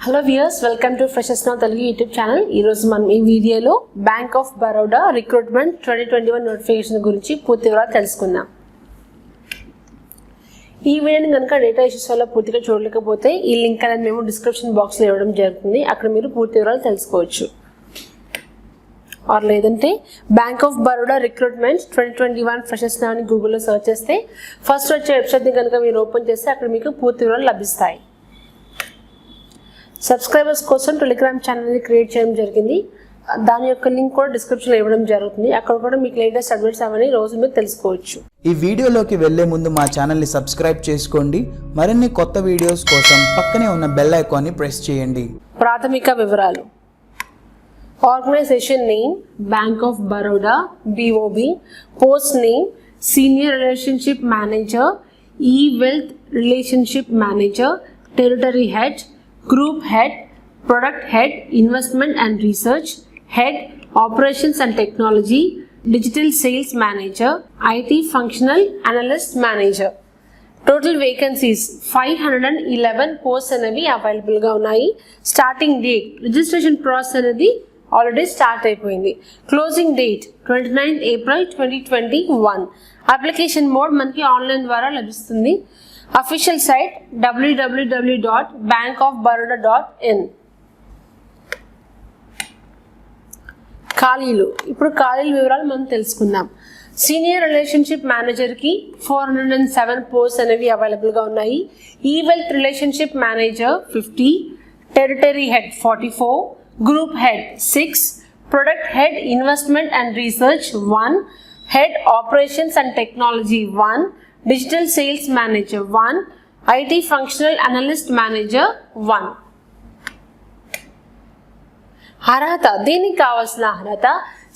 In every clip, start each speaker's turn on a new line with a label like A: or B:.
A: Hello viewers, welcome to freshers now Telugu YouTube channel. ఈరోజు మనం ఈ వీడియోలో bank of Baroda recruitment 2021 notification గురించి పూర్తి వివరాలు తెలుసుకుందాం. ఈ వీడియోని కనుక డేటా ఇష్యూస్ వల్ల పూర్తిగా చూడలేకపోతే ఈ లింక్ అనేది మేము డిస్క్రిప్షన్ బాక్స్లో ఇవ్వడం జరుగుతుంది. అక్కడ మీరు పూర్తి వివరాలు తెలుసుకోవచ్చు. ఆర్ లేదంటే bank of Baroda recruitment 2021 freshers now అని గూగుల్లో సెర్చ్ చేస్తే ఫస్ట్ వచ్చే వెబ్సైట్ని కనుక మీరు ఓపెన్ చేస్తే అక్కడ మీకు పూర్తి వివరాలు లభిస్తాయి. సబ్స్క్రైబర్స్ కోసం టెలిగ్రామ్ ఛానల్ని క్రియేట్ చేయడం జరిగింది. దాని యొక్క లింక్ కూడా డిస్క్రిప్షన్లో ఇవ్వడం జరుగుతుంది. అక్కడ కూడా మీకు లేటెస్ట్ అప్డేట్స్ అవన్నీ రోజు మీరు తెలుసుకోవచ్చు.
B: ఈ వీడియోలోకి వెళ్లే ముందు మా ఛానల్ని సబ్స్క్రైబ్ చేసుకోండి. మరిన్ని కొత్త వీడియోస్ కోసం పక్కనే ఉన్న బెల్ ఐకాన్ని ప్రెస్ చేయండి.
A: ప్రాథమిక వివరాలు: organization name bank of Baroda BOB, post name senior relationship manager, ఈ wealth relationship manager, territory head, Group Head, Product Head, Investment and Research, Head, Operations and Technology, Digital Sales Manager, IT Functional Analyst Manager. Total vacancies 511 posts అనేవి available గా ఉన్నాయి. Starting date, registration process అనేది already start అయిపోయింది. Closing date 29 April 2021. Application mode మనకి online ద్వారా లభిస్తుంది. Official site www.bankofbaroda.in. ఖాళీలు. ఇప్పుడు ఖాళీల వివరాలు మనం తెలుసుకుందాం. సీనియర్ రిలేషన్షిప్ మేనేజర్కి 407 పోస్ట్ అనేవి అవైలబుల్గా ఉన్నాయి. ఈ wealth relationship manager 50, territory head 44, group head 6, product head investment and research 1, head operations and technology 1, Digital Sales Manager 1, IT Functional Analyst Manager 1. అర్హత. దీనికి కావాల్సిన అర్హత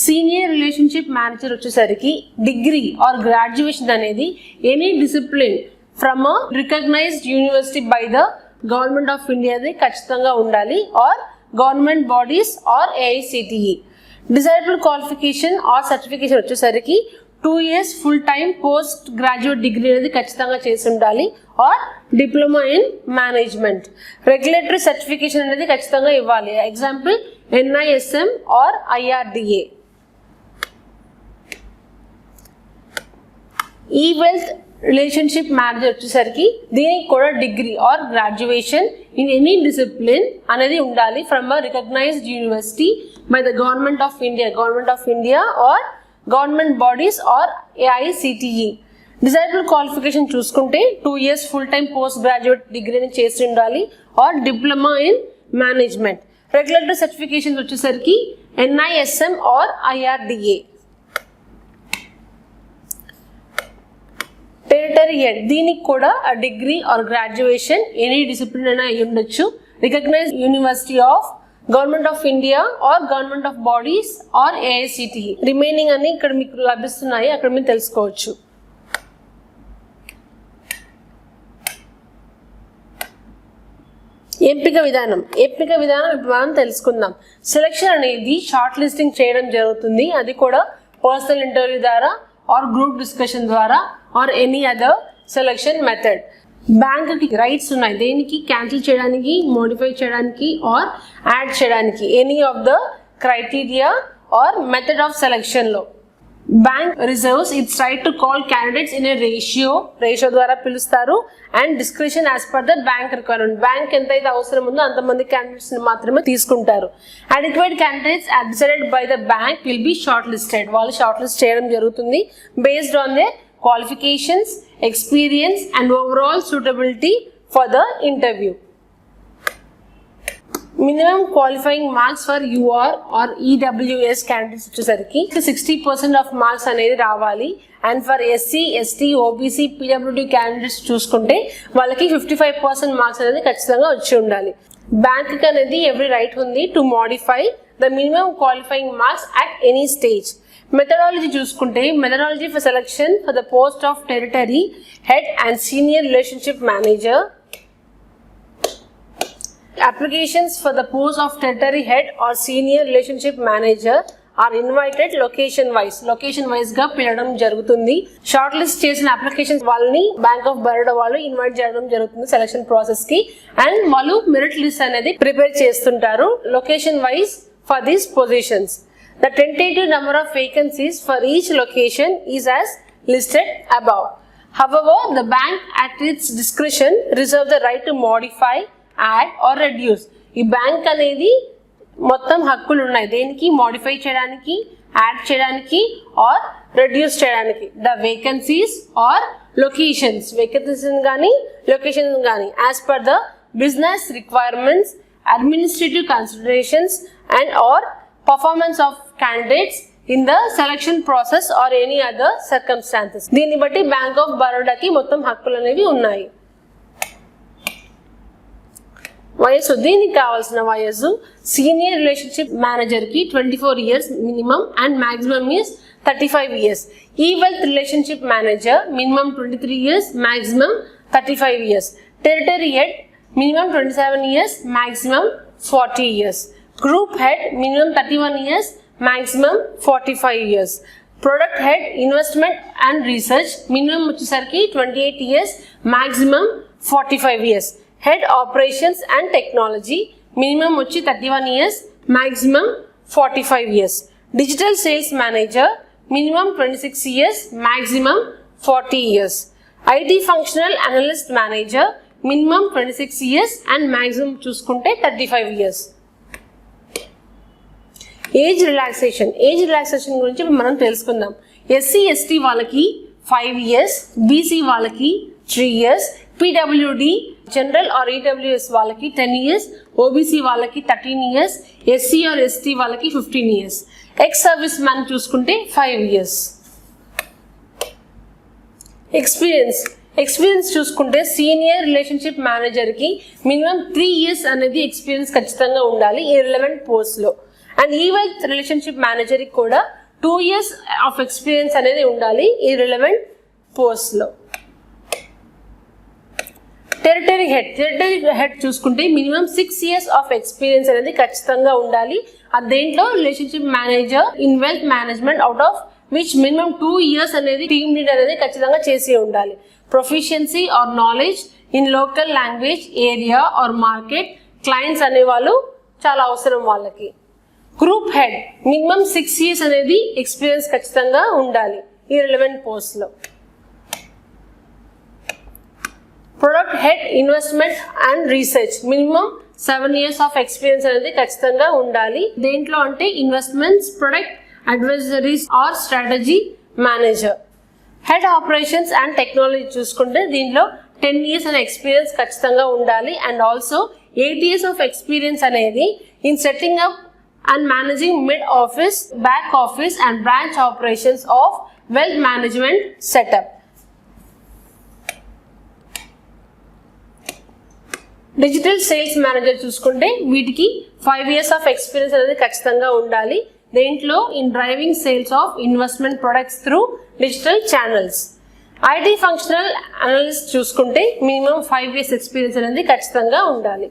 A: సీనియర్ రిలేషన్షిప్ మేనేజర్ వచ్చేసరికి డిగ్రీ ఆర్ గ్రాడ్యుయేషన్ అనేది any discipline from a recognised university by the government of ఇండియాది ఖచ్చితంగా ఉండాలి, or government bodies or AICTE. Desirable qualification or certification వచ్చేసరికి 2 years full time post graduate degree అనేది ఖచ్చితంగా చేసి ఉండాలి, or diploma in management. Regulatory certification అనేది ఖచ్చితంగా ఇవ్వాలి. Example NISM or IRDA. ఈ వెల్త్ రిలేషన్షిప్ మేనేజర్ వచ్చేసరికి దీనికి కూడా degree or graduation in any discipline అనేది ఉండాలి from a recognised university by the government of India or government bodies or AICTE. Desirable qualification చూసుకుంటే 2 years full time post graduate డిగ్రీని చేసి ఉండాలి, or diploma in management. Regulatory certifications వచ్చేసరికి NISM or IRDA. Territory head దీనికి కూడా degree or graduation any discipline అయినా అయి ఉండొచ్చు, recognised university of government of India or government of bodies or AICTE. Remaining అన్ని ఇక్కడ మీకు లభిస్తున్నాయి, అక్కడ మీరు తెలుసుకోవచ్చు. ఎంపిక విధానం ఇప్పుడు మనం తెలుసుకుందాం. సెలెక్షన్ అనేది షార్ట్ లిస్టింగ్ చేయడం జరుగుతుంది. అది కూడా పర్సనల్ ఇంటర్వ్యూ ద్వారా ఆర్ గ్రూప్ డిస్కషన్ ద్వారా or any other selection method. బ్యాంక్కి రైట్స్ ఉన్నాయి దేనికి క్యాన్సిల్ చేయడానికి, మోడిఫై చేయడానికి ఆర్ యాడ్ చేయడానికి any of the criteria or method of సెలెక్షన్లో. Bank reserves its right to call candidates in a ratio ద్వారా పిలుస్తారు, and description as per the bank requirement. Bank ఎంతైతే అవసరం ఉందో అంతమంది క్యాండిడేట్స్ మాత్రమే తీసుకుంటారు. Adequate candidates decided by the bank will B short listed. వాళ్ళు షార్ట్ లిస్ట్ చేయడం జరుగుతుంది based on they qualifications, experience and overall suitability for the interview. Minimum qualifying marks for UR or EWS candidates వచ్చేసరికి 60% of marks అనేది రావాలి, and for SC, ST, OBC, PWD candidates చూసుకుంటే వాళ్ళకి 55% marks అనేది ఖచ్చితంగా వచ్చి ఉండాలి. బ్యాంక్ అనేది ఎవ్రీ రైట్ ఉంది to modify the minimum qualifying marks at any stage. Methodology చూసుకుంటే methodology for selection for the post of territory head and senior relationship manager. Applications for the post of territory head or senior relationship manager or invited location wise గా పిలవడం జరుగుతుంది. Short list చేసిన applications వాళ్ళని bank of Baroda వాళ్ళు invite చేయడం జరుగుతుంది selection process కి. And వాళ్ళు మెరిట్ లిస్ట్ అనేది ప్రిపేర్ చేస్తుంటారు location wise for these positions. The tentative number of vacancies for each location is as listed above. However, the bank at its discretion reserve the right to modify, add or reduce. ఈ bank అనేది మొత్తం హక్కులు ఉన్నాయి దేనికి modify చేయడానికి, add చేయడానికి or reduce చేయడానికి. The vacancies or locations కానీ లొకేషన్స్ కానీ as per the business requirements, administrative considerations and or performance of candidates in the selection process or any other circumstances. దీన్ని బట్టి బ్యాంక్ ఆఫ్ బరోడాకి మొత్తం హక్కులు అనేవి ఉన్నాయి. వయస్సు, దీనికి కావాల్సిన వయస్సు సీనియర్ రిలేషన్షిప్ మేనేజర్ కి 24 years minimum and maximum is 35 years. ఈ wealth relationship manager minimum 23 years, maximum 35 years. Territory head minimum 27 years, maximum 40 years. Group head minimum 31 years, maximum 45 years. Product head investment and research minimum వచ్చేసరికి 28 years, maximum 45 years. Head operations and technology minimum వచ్చి 31 years, maximum 45 years. Digital sales manager minimum 26 years, maximum 40 years. IT functional analyst manager minimum 26 years and maximum చూసుకుంటే 35 years. Age relaxation గురించి మనం తెలుసుకుందాం. SC ST వాళ్ళకి 5 years, BC వాళ్ళకి 3 years, PWD general or EWS వాళ్ళకి 10 years, OBC వాళ్ళకి 13 years, SC are ST వాళ్ళకి 15 years. Ex service man చూసుకుంటే 5 years. ఎక్స్పీరియన్స్ చూసుకుంటే సీనియర్ రిలేషన్షిప్ మేనేజర్కి మినిమం 3 years అనేది ఎక్స్పీరియన్స్ ఖచ్చితంగా ఉండాలి ఈ రిలవెంట్ పోస్ట్లో. అండ్ ఈ వెల్త్ రిలేషన్షిప్ మేనేజర్కి కూడా 2 years ఆఫ్ ఎక్స్పీరియన్స్ అనేది ఉండాలి ఈ రిలవెంట్ పోస్ట్లో. టెరిటరీ హెడ్ చూసుకుంటే మినిమం 6 years ఆఫ్ ఎక్స్పీరియన్స్ అనేది ఖచ్చితంగా ఉండాలి. దేంట్లో relationship manager in wealth management out of which minimum 2 years అనేది టీమ్ లీడర్ అనేది ఖచ్చితంగా చేసి ఉండాలి. Proficiency or knowledge in local language, area or market, clients అనేవాళ్ళు చాలా అవసరం వాళ్ళకి. గ్రూప్ హెడ్ మినిమం 6 years అనేది ఎక్స్పీరియన్స్ ఖచ్చితంగా ఉండాలి ఈ రిలవెంట్ పోస్ట్లో. Product head investment and research minimum 7 years of experience అనేది ఖచ్చితంగా ఉండాలి. దేంట్లో అంటే investments, product advisories or strategy manager. Head operations and technology చూసుకుంటే దీనిలో 10 years అనే ఎక్స్పీరియన్స్ ఖచ్చితంగా ఉండాలి. And also 8 years of experience అనేది in setting up and managing mid-office, back office and branch operations of wealth management setup. Digital sales manager చూసుకుంటే వీటికి 5 years of experience అనేది ఖచ్చితంగా ఉండాలి. దేంట్లో in driving sales of investment products through digital channels. IT functional analyst చూసుకుంటే minimum 5 years experience అనేది ఖచ్చితంగా ఉండాలి.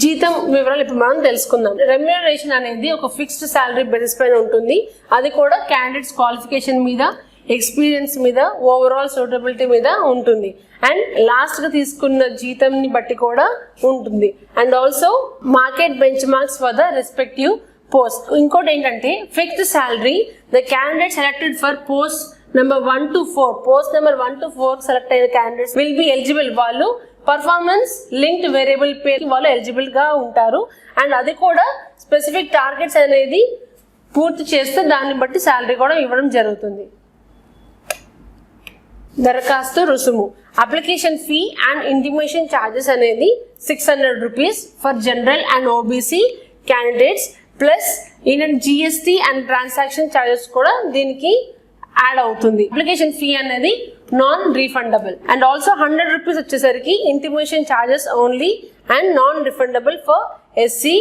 A: జీతం వివరాలు ఇప్పుడు మనం తెలుసుకుందాం. రెమ్యూనరేషన్ అనేది ఒక ఫిక్స్డ్ శాలరీ బేసిస్ పైన ఉంటుంది. అది కూడా క్యాండిడేట్స్ క్వాలిఫికేషన్ మీద, ఎక్స్పీరియన్స్ మీద, ఓవరాల్ సూటబిలిటీ మీద ఉంటుంది. అండ్ లాస్ట్గా తీసుకున్న జీతంని బట్టి కూడా ఉంటుంది. And also market bench marks for the respective post. ఇంకోటి ఏంటంటే fixed salary the candidate selected for post number 1 to 4. Post number 1 to 4 select అయిన క్యాండిడేట్స్ విల్ బి ఎలిజిబుల్. వాళ్ళు పర్ఫార్మెన్స్ లింక్డ్ వేరియబుల్ పే వాళ్ళు ఎలిజిబుల్ గా ఉంటారు. And అది కూడా specific targets అనేది పూర్తి చేస్తే దాన్ని బట్టి శాలరీ కూడా ఇవ్వడం జరుగుతుంది. దరఖాస్తు రుసుము application fee and intimation charges అనేది 600 rupees for general and OBC candidates plus even GST and transaction charges కూడా దీనికి యాడ్ అవుతుంది. అప్లికేషన్ ఫీ అనేది non refundable. And also 100 rupees వచ్చేసరికి intimation charges only and non refundable for SC,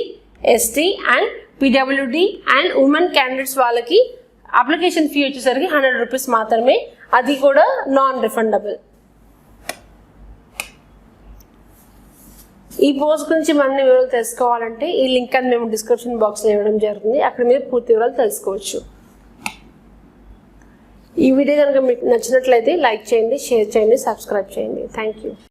A: ST and PWD and women candidates వాళ్ళకి application fee వచ్చేసరికి 100 rupees మాత్రమే. అది కూడా నాన్ రిఫండబుల్. ఈ పోస్ట్ గురించి మరిన్ని వివరాలు తెలుసుకోవాలంటే ఈ లింక్ అని మేము డిస్క్రిప్షన్ బాక్స్లో ఇవ్వడం జరుగుతుంది. అక్కడ మీరు పూర్తి వివరాలు తెలుసుకోవచ్చు. ఈ వీడియో కనుక మీకు నచ్చినట్లయితే లైక్ చేయండి, షేర్ చేయండి, సబ్స్క్రైబ్ చేయండి. Thank you.